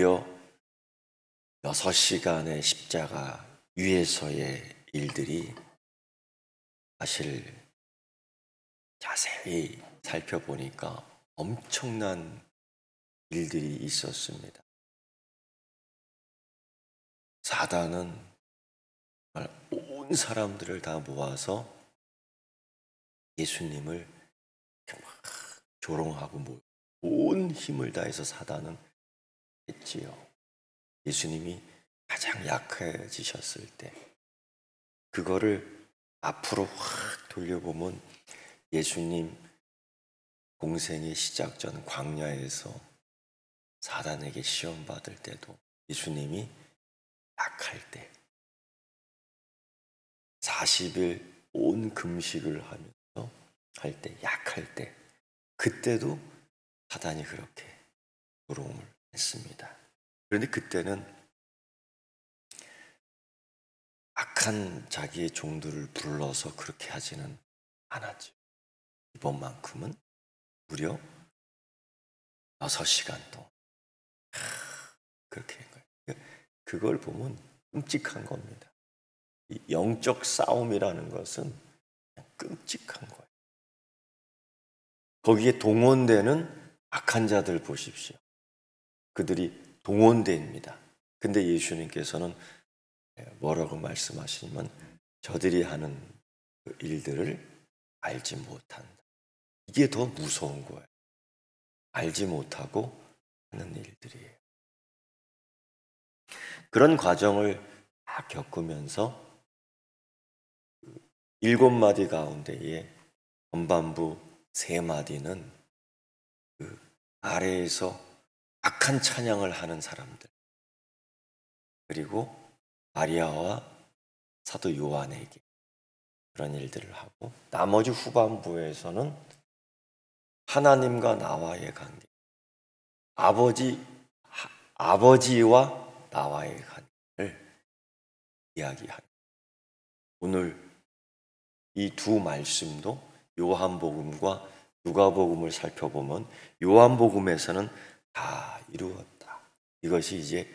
무려 6시간의 십자가 위에서의 일들이 사실 자세히 살펴보니까 엄청난 일들이 있었습니다. 사단은 정말 온 사람들을 다 모아서 예수님을 막 조롱하고 온 힘을 다해서 사단은 했지요. 예수님이 가장 약해지셨을 때 그거를 앞으로 확 돌려보면 예수님 공생의 시작 전 광야에서 사단에게 시험 받을 때도 예수님이 약할 때 40일 온 금식을 하면서 할 때 약할 때 그때도 사단이 그렇게 조롱을 했습니다. 그런데 그때는 악한 자기의 종들을 불러서 그렇게 하지는 않았죠. 이번만큼은 무려 6시간 동안 그렇게 한 거예요. 그걸 보면 끔찍한 겁니다. 이 영적 싸움이라는 것은 끔찍한 거예요. 거기에 동원되는 악한 자들 보십시오. 그들이 동원됩니다. 근데 예수님께서는 뭐라고 말씀하시냐면 저들이 하는 그 일들을 알지 못한다. 이게 더 무서운 거예요. 알지 못하고 하는 일들이에요. 그런 과정을 다 겪으면서 7마디 가운데에 전반부 3마디는 그 아래에서 악한 찬양을 하는 사람들, 그리고 마리아와 사도 요한에게 그런 일들을 하고, 나머지 후반부에서는 하나님과 나와의 관계, 아버지와 나와의 관계를 이야기합니다. 오늘 이 두 말씀도 요한복음과 누가복음을 살펴보면 요한복음에서는 다 이루었다. 이것이 이제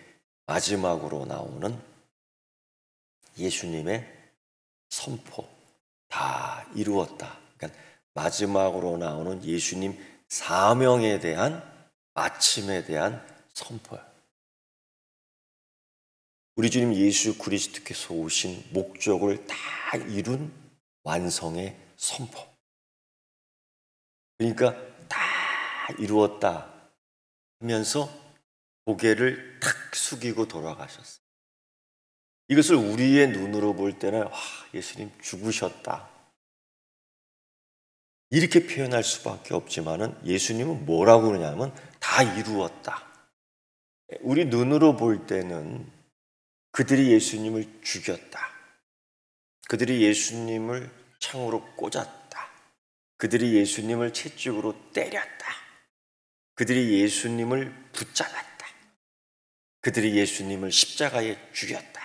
마지막으로 나오는 예수님의 선포, 다 이루었다. 그러니까 마지막으로 나오는 예수님 사명에 대한 마침에 대한 선포야. 우리 주님 예수 그리스도께서 오신 목적을 다 이룬 완성의 선포. 그러니까 다 이루었다 하면서 고개를 탁 숙이고 돌아가셨어요. 이것을 우리의 눈으로 볼 때는 예수님 죽으셨다 이렇게 표현할 수밖에 없지만은 예수님은 뭐라고 그러냐면 다 이루었다. 우리 눈으로 볼 때는 그들이 예수님을 죽였다. 그들이 예수님을 창으로 꽂았다. 그들이 예수님을 채찍으로 때렸다. 그들이 예수님을 붙잡았다. 그들이 예수님을 십자가에 죽였다.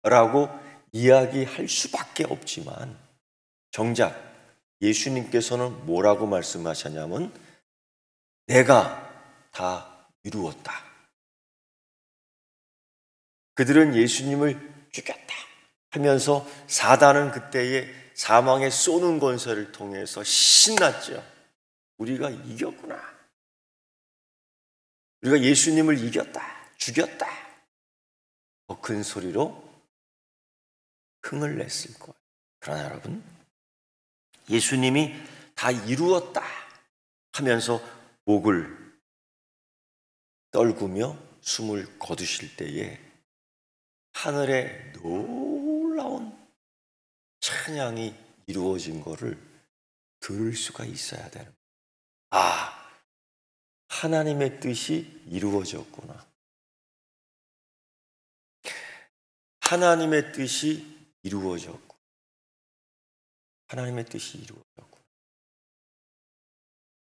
라고 이야기할 수밖에 없지만 정작 예수님께서는 뭐라고 말씀하셨냐면 내가 다 이루었다. 그들은 예수님을 죽였다 하면서 사단은 그때의 사망의 쏘는 권세를 통해서 신났죠. 우리가 이겼구나. 우리가 예수님을 이겼다. 죽였다. 더 큰 소리로 흥을 냈을 거예요. 그러나 여러분, 예수님이 다 이루었다 하면서 목을 떨구며 숨을 거두실 때에 하늘에 놀라운 찬양이 이루어진 것을 들을 수가 있어야 되는 거예요. 하나님의 뜻이 이루어졌구나. 하나님의 뜻이 이루어졌고, 하나님의 뜻이 이루어졌고,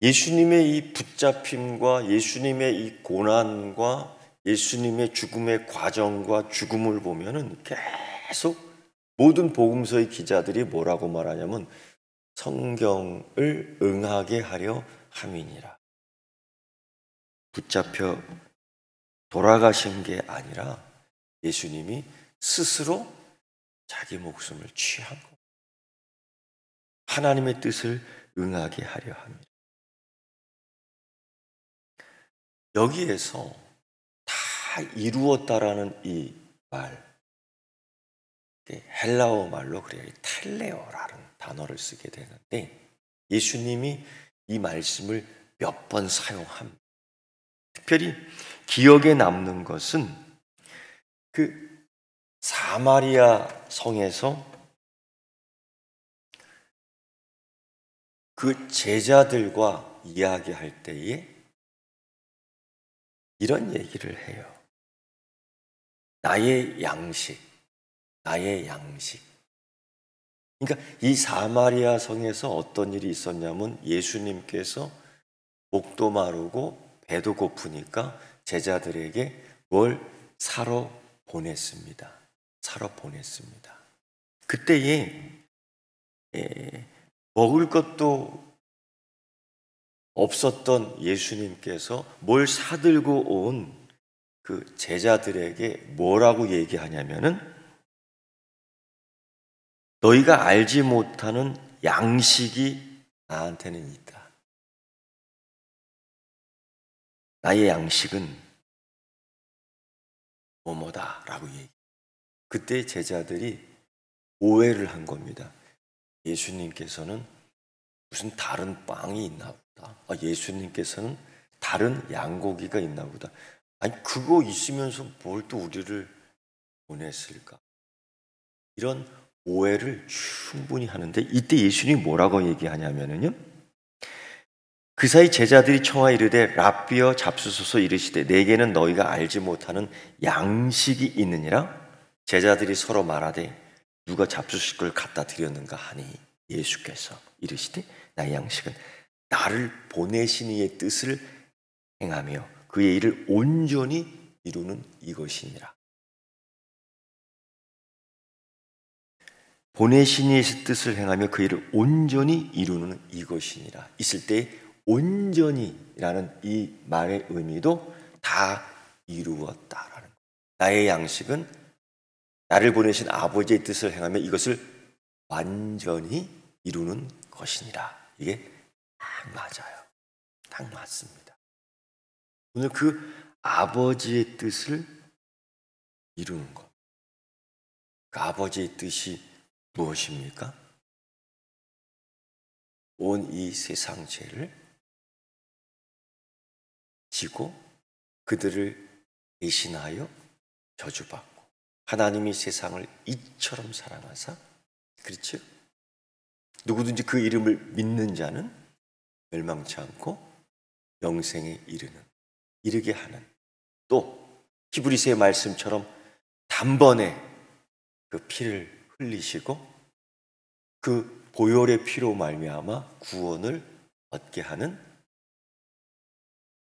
예수님의 이 붙잡힘과 예수님의 이 고난과 예수님의 죽음의 과정과 죽음을 보면은 계속 모든 복음서의 기자들이 뭐라고 말하냐면 성경을 응하게 하려 함이니라. 붙잡혀 돌아가신 게 아니라 예수님이 스스로 자기 목숨을 취한 것. 하나님의 뜻을 응하게 하려 합니다. 여기에서 다 이루었다라는 이 말, 헬라어 말로 그래요. 텔레오라는 단어를 쓰게 되는데 예수님이 이 말씀을 몇 번 사용합니다. 특별히 기억에 남는 것은 그 사마리아 성에서 그 제자들과 이야기할 때에 이런 얘기를 해요. 나의 양식, 나의 양식. 그러니까 이 사마리아 성에서 어떤 일이 있었냐면 예수님께서 목도 마르고 배도 고프니까 제자들에게 뭘 사러 보냈습니다. 사러 보냈습니다. 그때에 먹을 것도 없었던 예수님께서 뭘 사들고 온 그 제자들에게 뭐라고 얘기하냐면은 너희가 알지 못하는 양식이 나한테는 있다. 나의 양식은 뭐뭐다라고 얘기해요. 그때 제자들이 오해를 한 겁니다. 예수님께서는 무슨 다른 빵이 있나 보다. 예수님께서는 다른 양고기가 있나 보다. 아니 그거 있으면서 뭘 또 우리를 보냈을까? 이런 오해를 충분히 하는데 이때 예수님이 뭐라고 얘기하냐면요. 그 사이 제자들이 청하 이르되 랍비여 잡수소서 이르시되 내게는 너희가 알지 못하는 양식이 있느니라. 제자들이 서로 말하되 누가 잡수실 걸 갖다 드렸는가 하니 예수께서 이르시되 나의 양식은 나를 보내신 이의 뜻을 행하며 그의 일을 온전히 이루는 이것이니라. 보내신 이의 뜻을 행하며 그 일을 온전히 이루는 이것이니라. 있을 때 온전히라는 이 말의 의미도 다 이루었다라는 거예요. 나의 양식은 나를 보내신 아버지의 뜻을 행하며 이것을 완전히 이루는 것이니라. 이게 딱 맞아요. 딱 맞습니다. 오늘 그 아버지의 뜻을 이루는 것. 그 아버지의 뜻이 무엇입니까? 온 이 세상 죄를 지고 그들을 대신하여 저주받고 하나님이 세상을 이처럼 사랑하사 그렇죠? 누구든지 그 이름을 믿는 자는 멸망치 않고 영생에 이르게 하는 또 히브리서의 말씀처럼 단번에 그 피를 흘리시고 그 보혈의 피로 말미암아 구원을 얻게 하는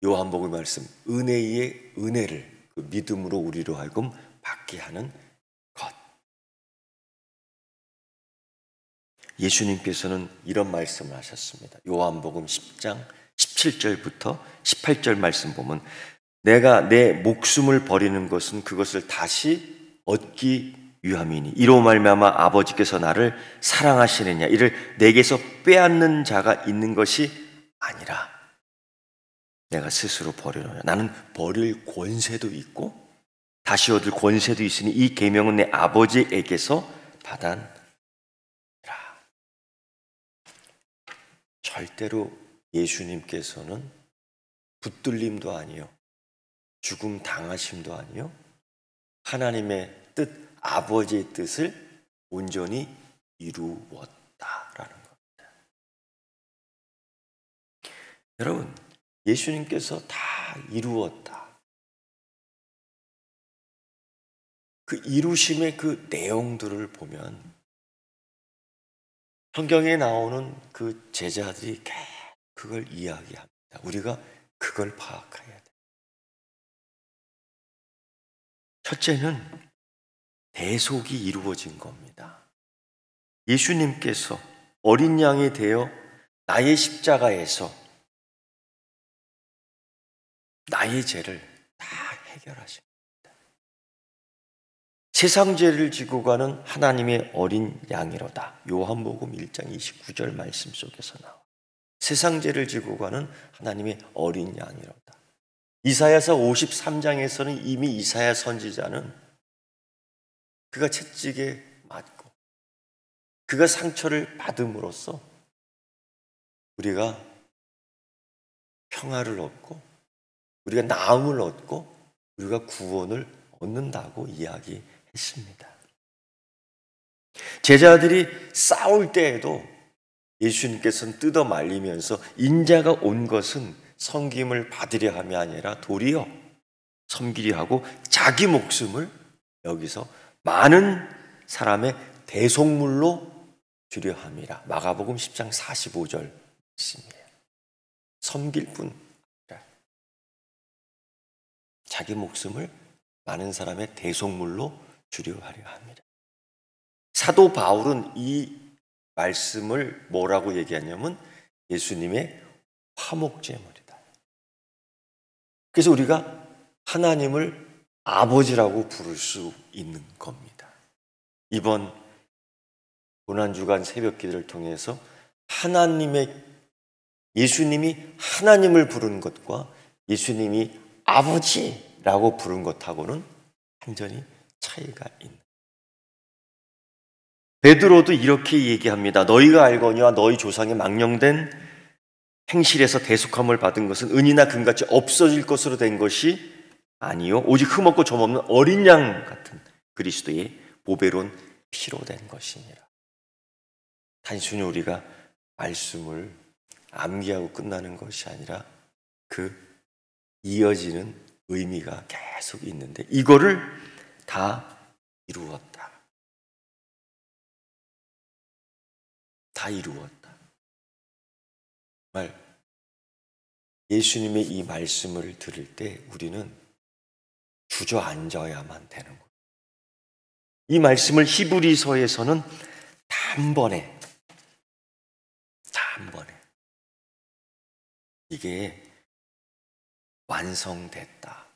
요한복음 말씀 은혜의 은혜를 그 믿음으로 우리로 하여금 받게 하는 것. 예수님께서는 이런 말씀을 하셨습니다. 요한복음 10장 17절부터 18절 말씀 보면 내가 내 목숨을 버리는 것은 그것을 다시 얻기 위함이니 이로 말미암아 아버지께서 나를 사랑하시느냐 이를 내게서 빼앗는 자가 있는 것이 아니라 내가 스스로 버리노라. 나는 버릴 권세도 있고 다시 얻을 권세도 있으니 이 계명은 내 아버지에게서 받았노라. 절대로 예수님께서는 붙들림도 아니요 죽음 당하심도 아니요 하나님의 뜻 아버지의 뜻을 온전히 이루었다라는 겁니다. 여러분 예수님께서 다 이루었다. 그 이루심의 그 내용들을 보면 성경에 나오는 그 제자들이 그걸 이야기합니다. 우리가 그걸 파악해야 돼. 첫째는 대속이 이루어진 겁니다. 예수님께서 어린 양이 되어 나의 십자가에서 나의 죄를 다 해결. 해결하십니다. 세상 죄를 지고 가는 하나님의 어린 양이로다. 요한복음 1장 29절 말씀 속에서 나와. 세상 죄를 지고 가는 하나님의 어린 양이로다. 이사야서 53장에서는 이미 이사야 선지자는 그가 채찍에 맞고 그가 상처를 받음으로써 우리가 평화를 얻고 우리가 나음을 얻고 우리가 구원을 얻는다고 이야기했습니다. 제자들이 싸울 때에도 예수님께서는 뜯어 말리면서 인자가 온 것은 섬김을 받으려 함이 아니라 도리어 섬기려 하고 자기 목숨을 여기서 많은 사람의 대속물로 주려 함이라. 마가복음 10장 45절 말씀이에요. 섬길 뿐 아니라 자기 목숨을 많은 사람의 대속물로 주려 하려 합니다. 사도 바울은 이 말씀을 뭐라고 얘기하냐면 예수님의 화목제물이다. 그래서 우리가 하나님을 아버지라고 부를 수 있는 겁니다. 이번 고난주간 새벽기도를 통해서 예수님이 하나님을 부르는 것과 예수님이 아버지라고 부른 것하고는 완전히 차이가 있는. 베드로도 이렇게 얘기합니다. 너희가 알거니와 너희 조상의 망령된 행실에서 대속함을 받은 것은 은이나 금같이 없어질 것으로 된 것이 아니요 오직 흠없고 점없는 어린 양 같은 그리스도의 보배로운 피로 된 것이니라. 단순히 우리가 말씀을 암기하고 끝나는 것이 아니라 그 이어지는 의미가 계속 있는데 이거를 다 이루었다. 다 이루었다. 정말 예수님의 이 말씀을 들을 때 우리는 주저앉아야만 되는 거예요. 이 말씀을 히브리서에서는 단번에 이게 완성됐다,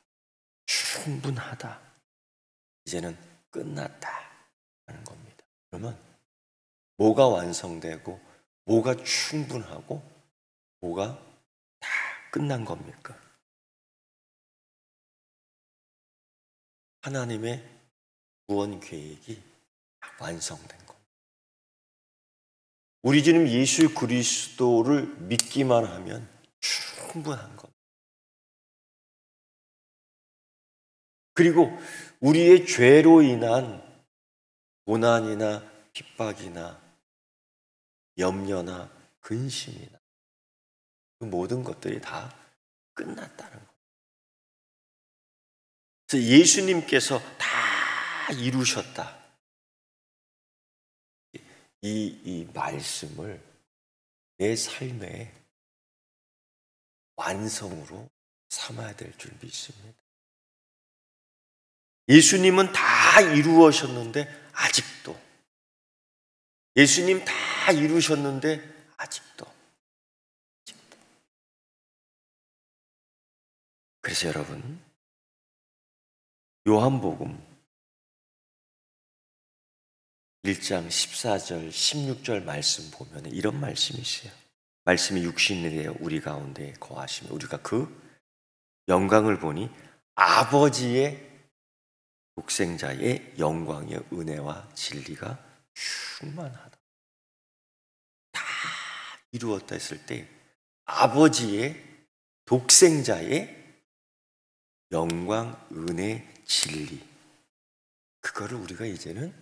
충분하다, 이제는 끝났다 하는 겁니다. 그러면 뭐가 완성되고 뭐가 충분하고 뭐가 다 끝난 겁니까? 하나님의 구원 계획이 완성된 겁니다. 우리 주님 예수 그리스도를 믿기만 하면 충분한 겁니다. 그리고 우리의 죄로 인한 고난이나 핍박이나 염려나 근심이나 그 모든 것들이 다 끝났다는 거예요. 그래서 예수님께서 다 이루셨다. 이 말씀을 내 삶의 완성으로 삼아야 될 줄 믿습니다. 예수님은 다 이루셨는데 아직도 예수님 다 이루셨는데 아직도 그래서 여러분 요한복음 1장 14절 16절 말씀 보면 이런 말씀이 있어요. 말씀이 육신이 되어 우리 가운데 거하시며 우리가 그 영광을 보니 아버지의 독생자의 영광의 은혜와 진리가 충만하다. 다 이루었다 했을 때 아버지의 독생자의 영광, 은혜, 진리 그거를 우리가 이제는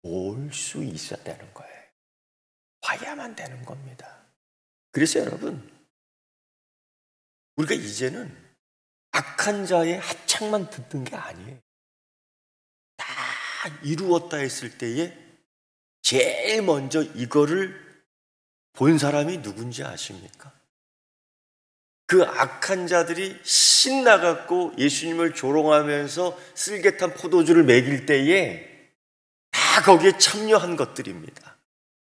볼 수 있어야 되는 거예요. 봐야만 되는 겁니다. 그래서 여러분 우리가 이제는 악한 자의 합창만 듣는 게 아니에요. 다 이루었다 했을 때에 제일 먼저 이거를 본 사람이 누군지 아십니까? 그 악한 자들이 신나갖고 예수님을 조롱하면서 쓸개탄 포도주를 먹일 때에 다 거기에 참여한 것들입니다.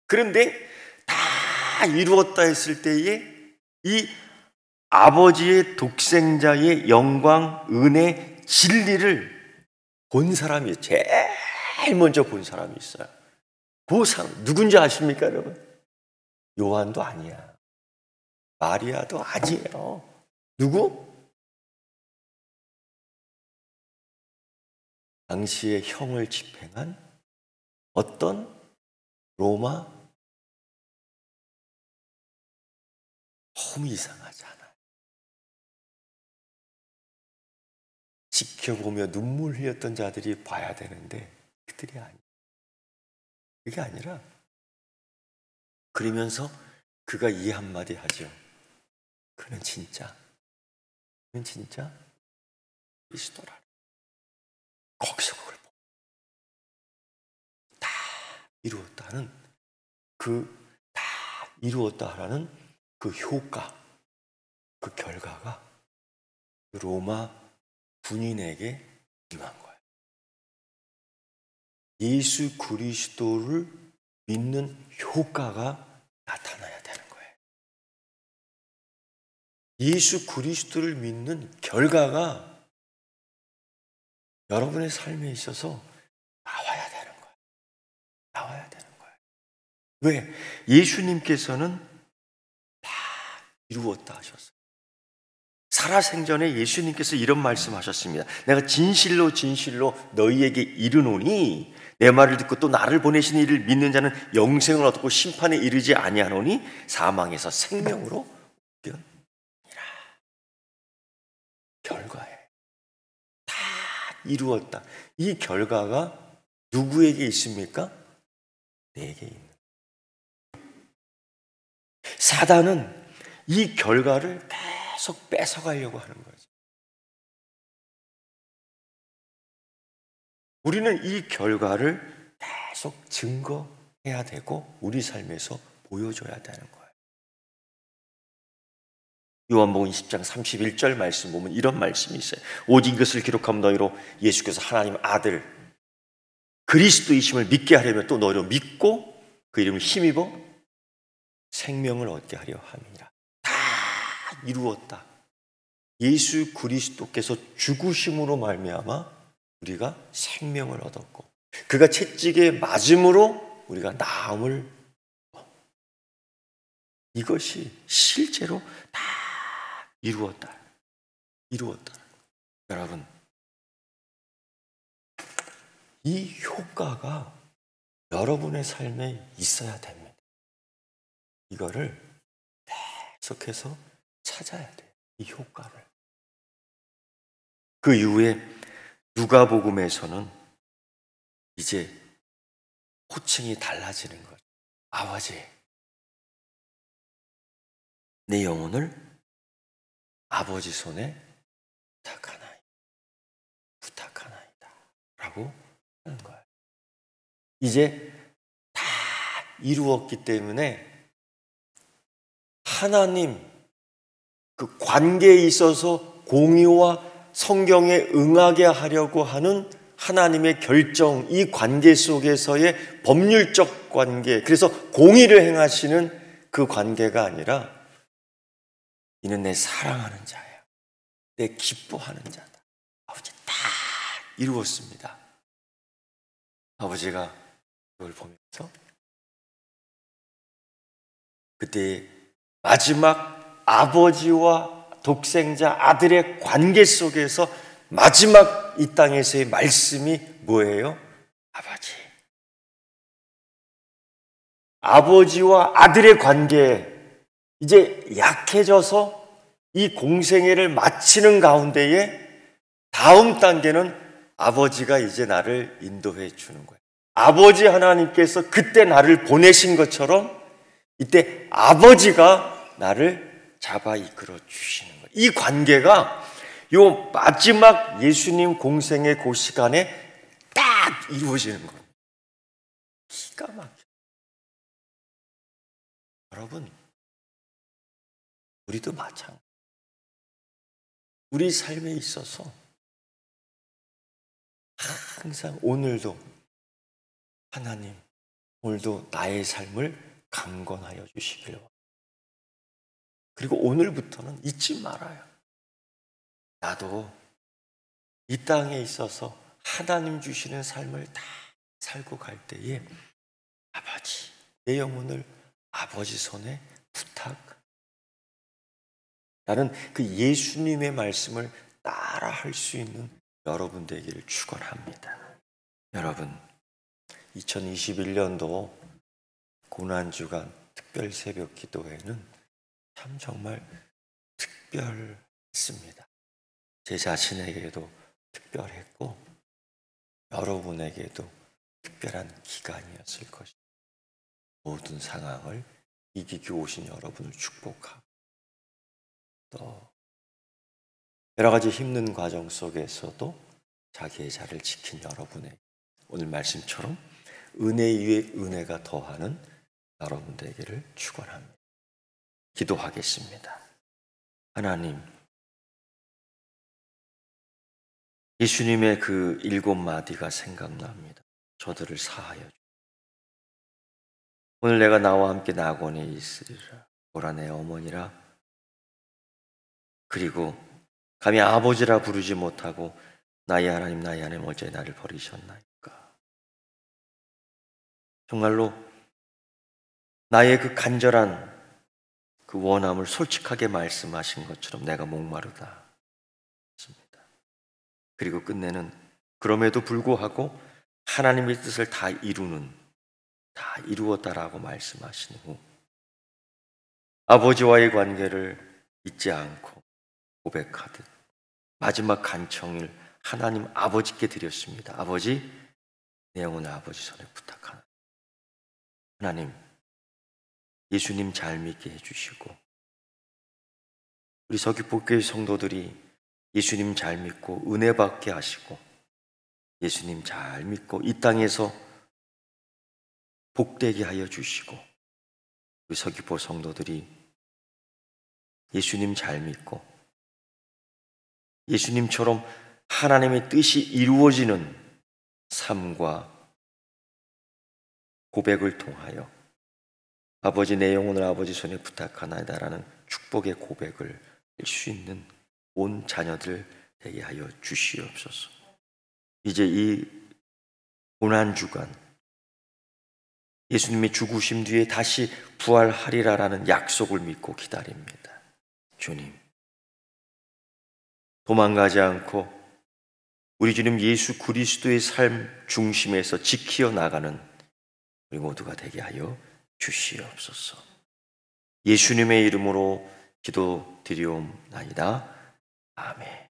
그런데 다 이루었다 했을 때에 이 아버지의 독생자의 영광, 은혜, 진리를 본 사람이 제일 먼저 본 사람이 있어요. 그 사람 누군지 아십니까, 여러분? 요한도 아니야. 마리아도 아니에요. 누구? 당시에 형을 집행한 어떤 로마, 너무 이상하지 않아요? 지켜보며 눈물 흘렸던 자들이 봐야 되는데 그들이 아니에요. 그게 아니라 그러면서 그가 이 한마디 하죠. 그는 진짜 그리스도라. 거기서 그걸 보고 다 이루었다는 다 이루었다라는 그 효과, 그 결과가 로마 군인에게 임한 거예요. 예수 그리스도를 믿는 효과가 나타나야 되는 거예요. 예수 그리스도를 믿는 결과가 여러분의 삶에 있어서 나와야 되는 거예요. 나와야 되는 거예요. 왜? 예수님께서는 다 이루었다 하셨어요. 살아생전에 예수님께서 이런 말씀하셨습니다. 내가 진실로 진실로 너희에게 이르노니 내 말을 듣고 또 나를 보내신 이를 믿는 자는 영생을 얻고 심판에 이르지 아니하노니 사망에서 생명으로 옮겨니라. 결과에 다 이루었다. 이 결과가 누구에게 있습니까? 내게 있는. 사단은 이 결과를 계속 뺏어가려고 하는 거죠. 우리는 이 결과를 계속 증거해야 되고 우리 삶에서 보여줘야 되는 거예요. 요한복음 10장 31절 말씀 보면 이런 말씀이 있어요. 오직 이것을 기록하면 너희로 예수께서 하나님 아들 그리스도이심을 믿게 하려면 또 너희로 믿고 그 이름을 힘입어 생명을 얻게 하려 함이니라. 다 이루었다. 예수 그리스도께서 죽으심으로 말미암아 우리가 생명을 얻었고 그가 채찍에 맞음으로 우리가 나음을 이것이 실제로 다 이루었다. 여러분, 이 효과가 여러분의 삶에 있어야 됩니다. 이거를 계속해서 찾아야 돼요. 이 효과를. 그 이후에 누가복음에서는 이제 호칭이 달라지는 거죠. 아버지, 내 영혼을 아버지 손에 부탁하나이다 라고 하는 거예요. 이제 다 이루었기 때문에 하나님 그 관계에 있어서 공의와 성경에 응하게 하려고 하는 하나님의 결정, 이 관계 속에서의 법률적 관계, 그래서 공의를 행하시는 그 관계가 아니라 이는 내 사랑하는 자야, 내 기뻐하는 자다. 아버지 다 이루었습니다. 아버지가 그걸 보면서 그때 마지막 아버지와 독생자 아들의 관계 속에서 마지막 이 땅에서의 말씀이 뭐예요? 아버지. 아버지와 아들의 관계 이제 약해져서 이 공생애를 마치는 가운데에 다음 단계는 아버지가 이제 나를 인도해 주는 거예요. 아버지 하나님께서 그때 나를 보내신 것처럼 이때 아버지가 나를 잡아 이끌어 주시는 거예요. 이 관계가 요 마지막 예수님 공생의 그 시간에 딱 이루어지는 거예요. 기가 막혀. 여러분, 우리도 마찬가지. 우리 삶에 있어서 항상 오늘도 하나님, 오늘도 나의 삶을 강건하여 주시길 바랍니다. 그리고 오늘부터는 잊지 말아요. 나도 이 땅에 있어서 하나님 주시는 삶을 다 살고 갈 때에 아버지, 내 영혼을 아버지 손에 부탁. 나는 그 예수님의 말씀을 따라 할 수 있는 여러분 되기를 축원합니다. 여러분, 2021년도 고난주간 특별 새벽 기도회는 참 정말 특별했습니다. 제 자신에게도 특별했고 여러분에게도 특별한 기간이었을 것입니다. 모든 상황을 이기고 오신 여러분을 축복하고 또 여러 가지 힘든 과정 속에서도 자기의 자리를 지킨 여러분의 오늘 말씀처럼 은혜 위에 은혜가 더하는 여러분 되기를 축원합니다. 기도하겠습니다. 하나님, 예수님의 그 7마디가 생각납니다. 저들을 사하여 주옵소서. 오늘 내가 나와 함께 낙원에 있으리라. 보라 내 어머니라. 그리고 감히 아버지라 부르지 못하고 나의 하나님 나의 하나님 어째 나를 버리셨나이까. 정말로 나의 그 간절한 그 원함을 솔직하게 말씀하신 것처럼 내가 목마르다 했습니다. 그리고 끝내는 그럼에도 불구하고 하나님의 뜻을 다 이루었다라고 말씀하신 후 아버지와의 관계를 잊지 않고 고백하듯 마지막 간청을 하나님 아버지께 드렸습니다. 아버지, 내 영혼을 아버지 손에 부탁하나. 하나님, 예수님 잘 믿게 해주시고 우리 서귀포교회 성도들이 예수님 잘 믿고 은혜 받게 하시고 예수님 잘 믿고 이 땅에서 복되게 하여 주시고 우리 서귀포 성도들이 예수님 잘 믿고 예수님처럼 하나님의 뜻이 이루어지는 삶과 고백을 통하여 아버지 내 영혼을 아버지 손에 부탁하나이다라는 축복의 고백을 할 수 있는 온 자녀들 되게 하여 주시옵소서. 이제 이 고난주간 예수님의 죽으심 뒤에 다시 부활하리라라는 약속을 믿고 기다립니다. 주님, 도망가지 않고 우리 주님 예수 그리스도의 삶 중심에서 지키어 나가는 우리 모두가 되게 하여 주시옵소서. 예수님의 이름으로 기도드리옵나이다. 아멘.